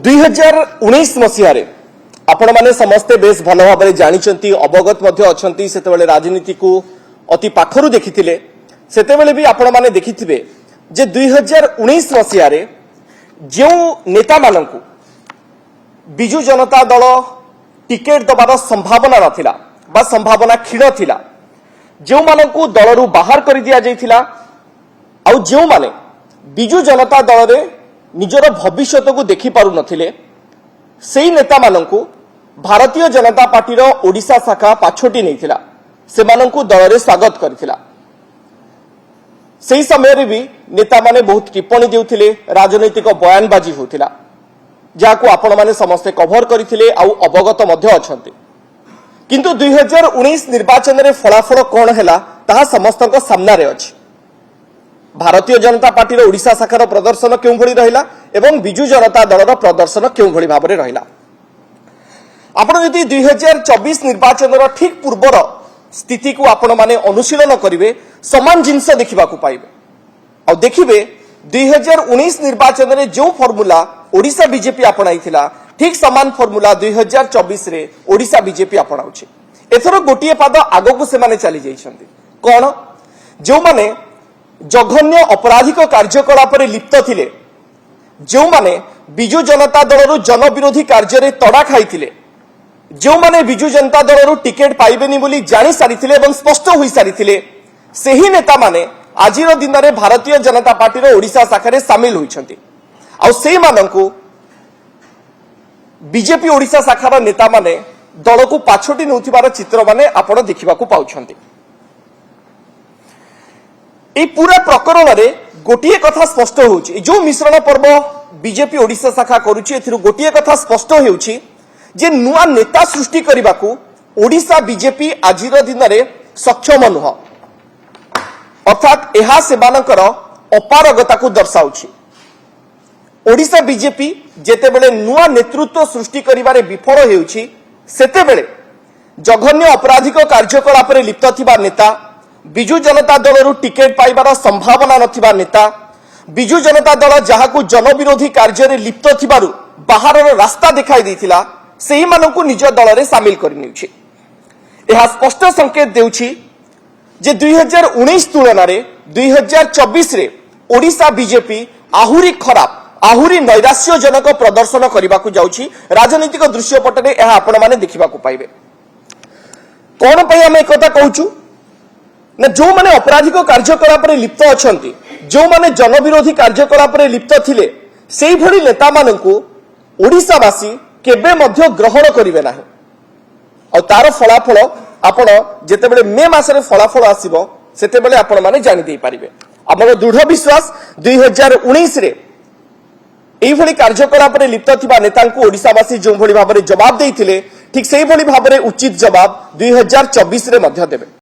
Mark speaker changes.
Speaker 1: 2019 मसीह आपण माने समस्ते बेस भल भाव जानी अवगत अच्छा राजनीति को अति पाखरु देखिथिले सेतेबेले भी आपण माने देखिथिबे जे 2019 मसीह जो नेता मानकु बिजु जनता दल टिकेट दबार संभावना नथिला बा संभावना क्षीण थिला जो मानकु दलरु बाहर कर दिया जाइथिला आ जो माने बिजु जनता दल रे निजर भविष्यत को देखि पारु नथिले सेही नेता मानकु भारतीय जनता पार्टी ओडिशा शाखा पाछोटी नैथिला से मानकु दल रे स्वागत करथिला। सेही समय रे भी नेता माने बहुत टिप्पणी देउथिले राजनैतिक बयानबाजी होथिला जाको आपण माने समस्त कवर करथिले आ अवगत मध्य अछंती किंतु 2019 निर्वाचन रे फलाफल कोन हैला ताहा समस्तक सामना रे अछि। भारतीय जनता पार्टी ओडिशा शाखार प्रदर्शन क्यों भली रहिला एवं बिजु जनता दलर प्रदर्शन क्यों भली भाबरे रहिला। आपण यदि 2024 निर्वाचन ठीक पूर्वर स्थिति को आपण माने अनुशीलन करिवे समान जिंस देखिबा को पाइबे आ देखिबे 2019 निर्वाचन रे जो फॉर्मूला ओडिशा बीजेपी अपनाइथिला ठीक समान फॉर्मूला 2024 रे ओडिशा बीजेपी अपनाउछि। एथरो गोटिए पाद आगो को से माने चली जाइछन्ती कोन जो माने जघन्य आपराधिक कार्यकलाप रे लिप्त थिले जो माने बिजु जनता दलरु जनविरोधी कार्य रे तड़ा खाइथिले जो माने बिजु जनता दलरु टिकेट पाइबेनी बोली जानि सारिथिले एवं स्पष्ट होई सारिथिले सेही नेता माने आजिर दिन रे भारतीय जनता पार्टी रो ओडिशा शाखा रे शामिल होइछन्ती आ सेही माननकु बीजेपी ओडिशा शाखार नेता माने दल को पाछोटी नउथिबार चित्र माने आपण देखिबाकू पाउछन्ती। ए पूरा प्रकरण रे गोटिए कथा स्पष्ट होउछि जो मिश्रण पर्व बीजेपी ओडिशा शाखा करूछि एथिरु गोटिए कथा स्पष्ट हेउछि जे नुआ नेता सृष्टि करबाकू ओडिशा बीजेपी आजिर दिन रे सक्षम नुह अर्थात एहा सेमानकर अपारगता को दर्शाउछि। ओडिशा बीजेपी जेतेबेले नुआ नेतृत्व सृष्टि करिबारे विफल हेउछि सेतेबेले जघन्य आपराधिक कार्यकलाप रे लिप्त थिबा नेता बिजु जनता दलरु टिकेट पाइबार संभावना नथिबा नेता बिजु जनता दल जहाकू जनविरोधी कार्य रे लिप्त थिबारु बाहरर रास्ता देखाई दैथिला सेही मानकू निज दल रे शामिल करिनिउछि। एहा स्पष्ट संकेत देउछि जे 2019 तुलना रे 2024 रे ओडिशा बीजेपी आहुरी खराब आहुरी नैराश्यजनक प्रदर्शन करबाकू जाउछि। राजनीतिक दृश्यपट रे एहा आपण माने देखिबाकू पाइबे। कोन पई हम एकता कहूछु ना जो माने आपराधिक कार्यकलाप रे लिप्त अछंती जो माने जनविरोधी कार्यकलाप रे लिप्त थिले सेही भली नेता मानकू ओडिशावासी केबे मध्य ग्रहण करिवे नाही आ तार फलाफल आपण जेतेबेले मे मासरे फलाफल आसीबो सेतेबेले आपण माने जानि देई परिबे। हमर दृढ़ विश्वास 2019 रे एई भली कार्यकलाप रे लिप्त थिबा नेतांकू ओडिशावासी जो भली भाबरे जवाब देइथिले ठीक सेही भली भाबरे उचित जवाब 2024 रे मध्य देबे।